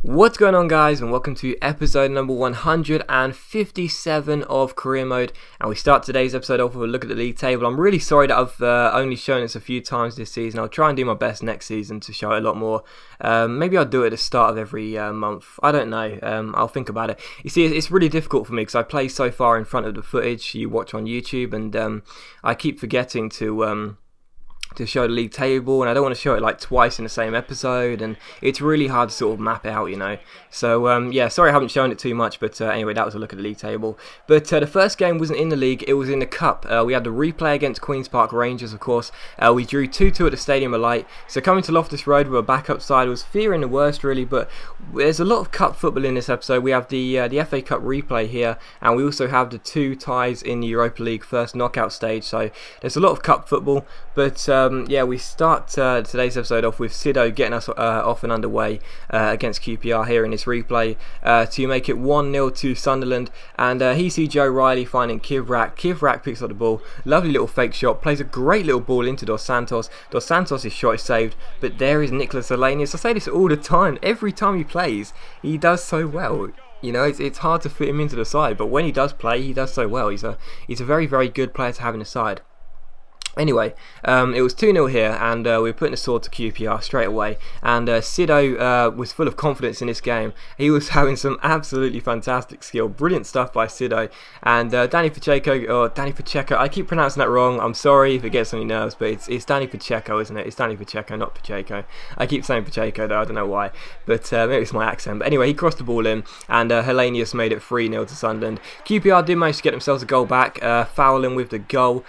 What's going on, guys, and welcome to episode number 157 of Career Mode, and we start today's episode off with a look at the league table. I'm really sorry that I've only shown this a few times this season. I'll try and do my best next season to show it a lot more. Maybe I'll do it at the start of every month. I don't know. I'll think about it. You see, it's really difficult for me because I play so far in front of the footage you watch on YouTube, and I keep forgetting to show the league table, and I don't want to show it like twice in the same episode, and it's really hard to sort of map it out, you know. So yeah, sorry I haven't shown it too much, but anyway, that was a look at the league table. But the first game wasn't in the league, it was in the cup. We had the replay against Queen's Park Rangers, of course. We drew 2-2 at the Stadium of Light. So coming to Loftus Road with a backup side was fearing the worst, really, but there's a lot of cup football in this episode. We have the FA Cup replay here, and we also have the 2 ties in the Europa League first knockout stage, so there's a lot of cup football. But yeah, we start today's episode off with Sido getting us off and underway against QPR here in this replay to make it 1-0 to Sunderland. And he sees Joe Riley finding Kivrak. Kivrak picks up the ball, lovely little fake shot, plays a great little ball into Dos Santos. Dos Santos' shot is saved, but there is Nicholas Elenius. I say this all the time, every time he plays, he does so well. You know, it's hard to fit him into the side, but when he does play, he does so well. He's a very, very good player to have in the side. Anyway, it was 2-0 here, and we were putting a sword to QPR straight away, and Sido was full of confidence in this game. He was having some absolutely fantastic skill, brilliant stuff by Sido, and Danny Pacheco, I keep pronouncing that wrong, I'm sorry if it gets on your nerves, but it's Danny Pacheco, isn't it? It's Danny Pacheco, not Pacheco. I keep saying Pacheco though, I don't know why, but maybe it's my accent. But anyway, he crossed the ball in, and Helenius made it 3-0 to Sunderland. QPR did manage to get themselves a goal back, fouling with the goal,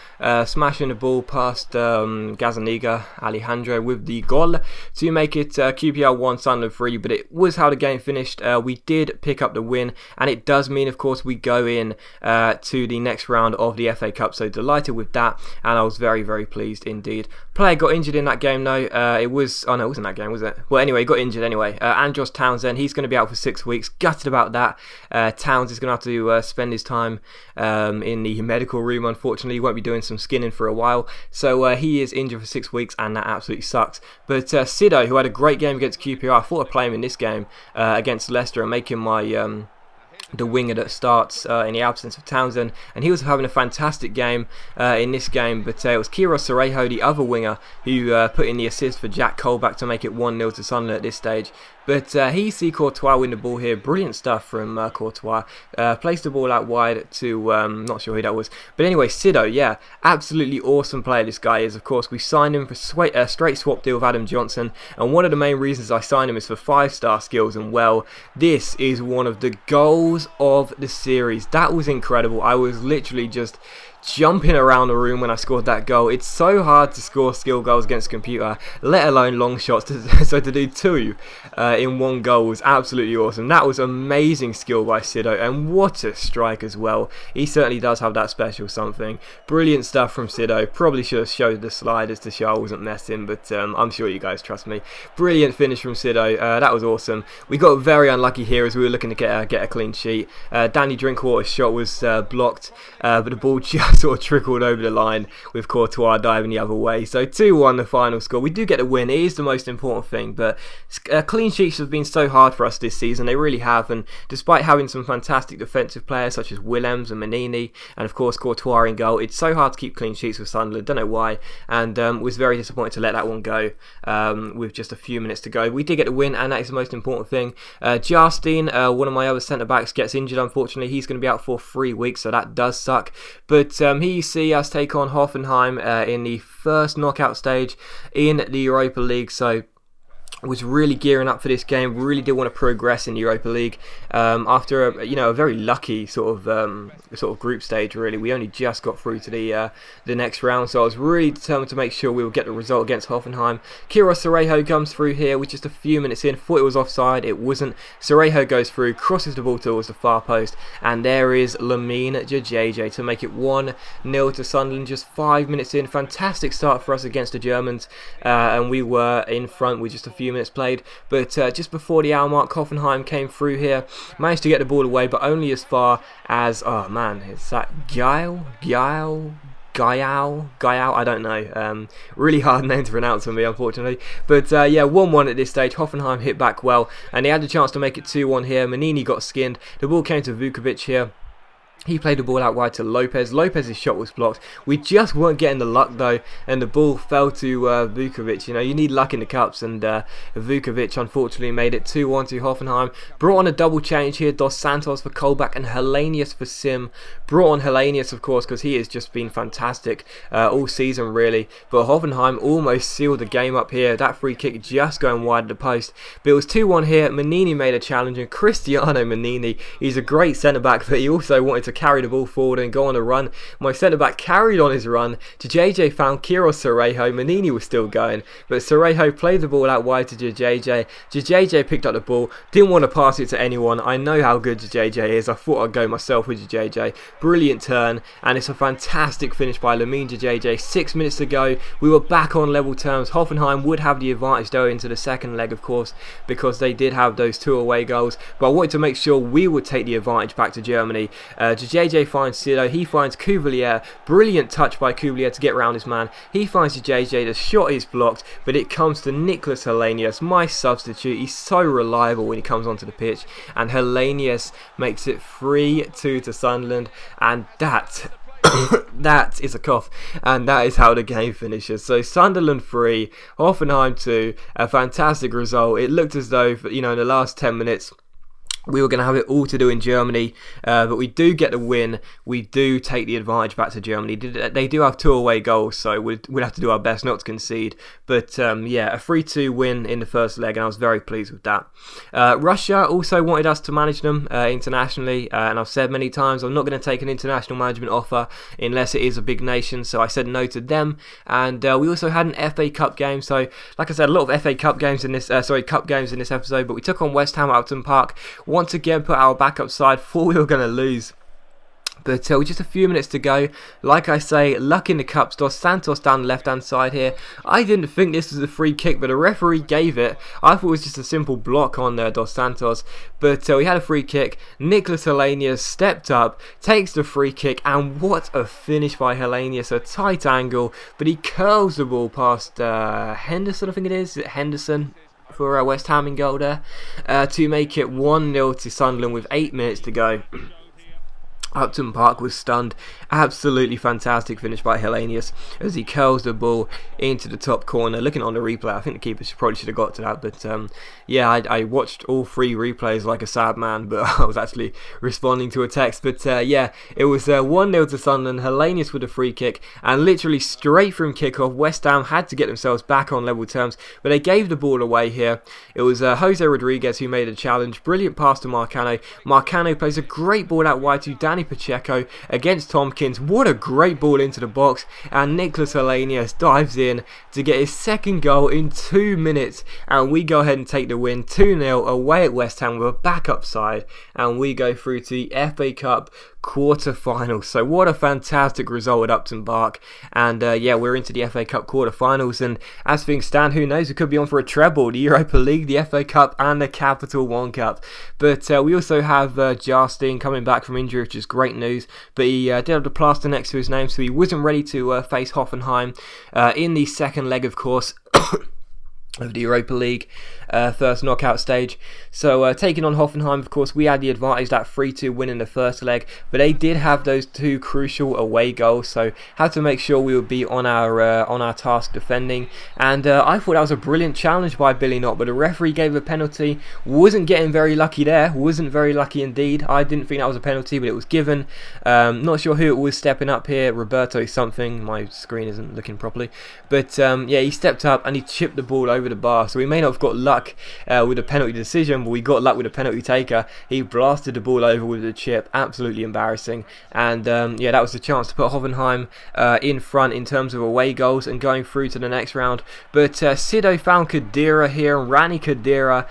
smashing the ball past Gazaniga Alejandro with the goal to make it QPR 1, Sunderland 3, but it was how the game finished. We did pick up the win, and it does mean, of course, we go in to the next round of the FA Cup, so delighted with that, and I was very, very pleased indeed. Player got injured in that game though. Oh no, it wasn't that game, was it? Well, anyway, he got injured anyway. Andros Townsend, he's going to be out for 6 weeks. Gutted about that. Towns is going to have to spend his time in the medical room, unfortunately. He won't be doing some skinning for a while. So he is injured for 6 weeks, and that absolutely sucks. But Sido, who had a great game against QPR, I thought I'd play him in this game against Leicester and make him my the winger that starts in the absence of Townsend, and he was having a fantastic game in this game. But it was Kiros Cerejo, the other winger, who put in the assist for Jack Colback to make it 1-0 to Sunderland at this stage. But he see Courtois win the ball here. Brilliant stuff from Courtois. Placed the ball out wide to, not sure who that was. But anyway, Sido, yeah, absolutely awesome player this guy is. Of course, we signed him for a straight swap deal with Adam Johnson. And one of the main reasons I signed him is for 5-star skills. And well, this is one of the goals of the series. That was incredible. I was literally just jumping around the room when I scored that goal. It's so hard to score skill goals against a computer, let alone long shots. So to do 2 in 1 goal was absolutely awesome. That was amazing skill by Sido, and what a strike as well. He certainly does have that special something. Brilliant stuff from Sido. Probably should have showed the sliders to show I wasn't messing, but I'm sure you guys trust me. Brilliant finish from Sido. That was awesome. We got very unlucky here as we were looking to get a clean sheet. Danny Drinkwater's shot was blocked, but the ball just sort of trickled over the line with Courtois diving the other way. So 2-1 the final score. We do get a win. It is the most important thing, but clean sheets have been so hard for us this season. They really have, and despite having some fantastic defensive players such as Willems and Manini, and of course Courtois in goal, it's so hard to keep clean sheets with Sunderland. Don't know why, and was very disappointed to let that one go with just a few minutes to go. We did get a win, and that is the most important thing. Jarstein, one of my other centre-backs, gets injured, unfortunately. He's going to be out for 3 weeks, so that does suck. But here you see us take on Hoffenheim in the first knockout stage in the Europa League. So was really gearing up for this game. Really did want to progress in the Europa League after a very lucky sort of group stage. Really, we only just got through to the next round, so I was really determined to make sure we would get the result against Hoffenheim. Kiros Cerejo comes through here with just a few minutes in. Thought it was offside, it wasn't. Cerejo goes through, crosses the ball towards the far post, and there is Lamine Jajeje to make it 1-0 to Sunderland. Just 5 minutes in, fantastic start for us against the Germans, and we were in front with just a few minutes played. But just before the hour mark, Hoffenheim came through here, managed to get the ball away, but only as far as, oh man, it's that Guile, Guyau, I don't know. Really hard name to pronounce for me, unfortunately. But yeah, 1-1 at this stage. Hoffenheim hit back well, and they had the chance to make it 2-1 here. Manini got skinned. The ball came to Vukovic here. He played the ball out wide to Lopez. Lopez's shot was blocked. We just weren't getting the luck though, and the ball fell to Vukovic. You know, you need luck in the cups, and Vukovic unfortunately made it 2-1 to Hoffenheim. Brought on a double change here. Dos Santos for Kolbach and Hellenius for Sim. Brought on Hellenius, of course, because he has just been fantastic all season, really. But Hoffenheim almost sealed the game up here. That free kick just going wide of the post. But it was 2-1 here. Manini made a challenge, and Cristiano Manini, he's a great centre-back, but he also wanted to carry the ball forward and go on a run. My centre-back carried on his run. JJ found Kiro Cerejo. Manini was still going, but Cerejo played the ball out wide to JJ. JJ picked up the ball, didn't want to pass it to anyone. I know how good JJ is. I thought I'd go myself with JJ. Brilliant turn, and it's a fantastic finish by Lamine JJ. 6 minutes to go. We were back on level terms. Hoffenheim would have the advantage though into the second leg, of course, because they did have those 2 away goals, but I wanted to make sure we would take the advantage back to Germany. JJ finds Sido, he finds Cuvelier, brilliant touch by Cuvelier to get around his man. He finds JJ, the shot is blocked, but it comes to Nicholas Hellenius, my substitute. He's so reliable when he comes onto the pitch, and Hellenius makes it 3-2 to Sunderland, and that that is a cough, and that is how the game finishes. So Sunderland 3, Hoffenheim 2, a fantastic result. It looked as though, you know, in the last 10 minutes we were going to have it all to do in Germany, but we do get the win. We do take the advantage back to Germany. They do have 2 away goals, so we'd have to do our best not to concede. But yeah, a 3-2 win in the first leg, and I was very pleased with that. Russia also wanted us to manage them internationally, and I've said many times I'm not going to take an international management offer unless it is a big nation, so I said no to them. And we also had an FA Cup game, so like I said, a lot of FA Cup games in this, cup games in this episode, but we took on West Ham at Upton Park. Once again, put our backup side, thought we were going to lose. But with just a few minutes to go, like I say, luck in the cups. Dos Santos down the left-hand side here. I didn't think this was a free kick, but the referee gave it. I thought it was just a simple block on Dos Santos. But we had a free kick. Nicholas Hellenius stepped up, takes the free kick, and what a finish by Hellenius. A tight angle, but he curls the ball past Henderson, I think it is. Henderson for West Ham in goal there, to make it 1-0 to Sunderland with 8 minutes to go. Upton Park was stunned. Absolutely fantastic finish by Hellenius as he curls the ball into the top corner. Looking on the replay, I think the keeper probably should have got to that, but yeah, I watched all 3 replays like a sad man, but I was actually responding to a text. But yeah, it was 1-0 to Sunderland. Hellenius with a free kick, and literally straight from kickoff, West Ham had to get themselves back on level terms, but they gave the ball away here. It was Jose Rodriguez who made a challenge. Brilliant pass to Marcano. Marcano plays a great ball out wide to Danny Pacheco against Tompkins. What a great ball into the box, and Nicholas Hellenius dives in to get his second goal in 2 minutes, and we go ahead and take the win 2-0 away at West Ham with a backup side, and we go through to the FA Cup quarter-finals. So what a fantastic result at Upton Park, and yeah, we're into the FA Cup quarter-finals, and as things stand, who knows, we could be on for a treble: the Europa League, the FA Cup, and the Capital One Cup. But we also have Jarstein coming back from injury, which is great news, but he did have the plaster next to his name, so he wasn't ready to face Hoffenheim in the second leg, of course, of the Europa League first knockout stage. So taking on Hoffenheim, of course, we had the advantage, that 3-2 win in the first leg, but they did have those 2 crucial away goals, so had to make sure we would be on our task defending. And I thought that was a brilliant challenge by Billy Knott, but the referee gave a penalty. Wasn't getting very lucky there, wasn't very lucky indeed. I didn't think that was a penalty, but it was given. Not sure who it was stepping up here, Roberto something, my screen isn't looking properly, but yeah, he stepped up and he chipped the ball over the bar, so we may not have got luck with a penalty decision, but we got luck with a penalty taker. He blasted the ball over with a chip, absolutely embarrassing. And yeah, that was the chance to put Hoffenheim in front in terms of away goals and going through to the next round. But Sido found Khedira here, and Rani Khedira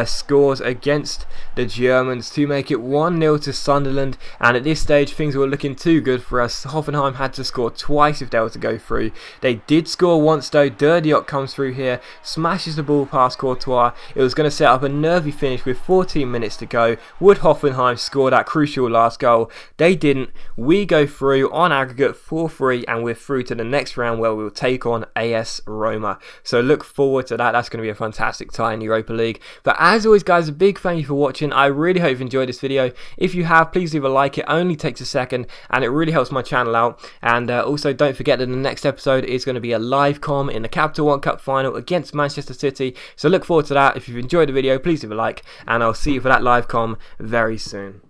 scores against the Germans to make it 1-0 to Sunderland. And at this stage, things were looking too good for us. Hoffenheim had to score twice if they were to go through. They did score once though. Derdiot comes through here, smashes the ball past Courtois. It was going to set up a nervy finish with 14 minutes to go. Would Hoffenheim score that crucial last goal? They didn't. We go through on aggregate 4-3, and we're through to the next round where we'll take on AS Roma. So look forward to that. That's going to be a fantastic tie in the Europa League. But as always, guys, a big thank you for watching. I really hope you've enjoyed this video. If you have, please leave a like. It only takes a second and it really helps my channel out. And also don't forget that the next episode is going to be a live com in the Capital One Cup final against Manchester City. So look forward to that. If you've enjoyed the video, please leave a like, and I'll see you for that live com very soon.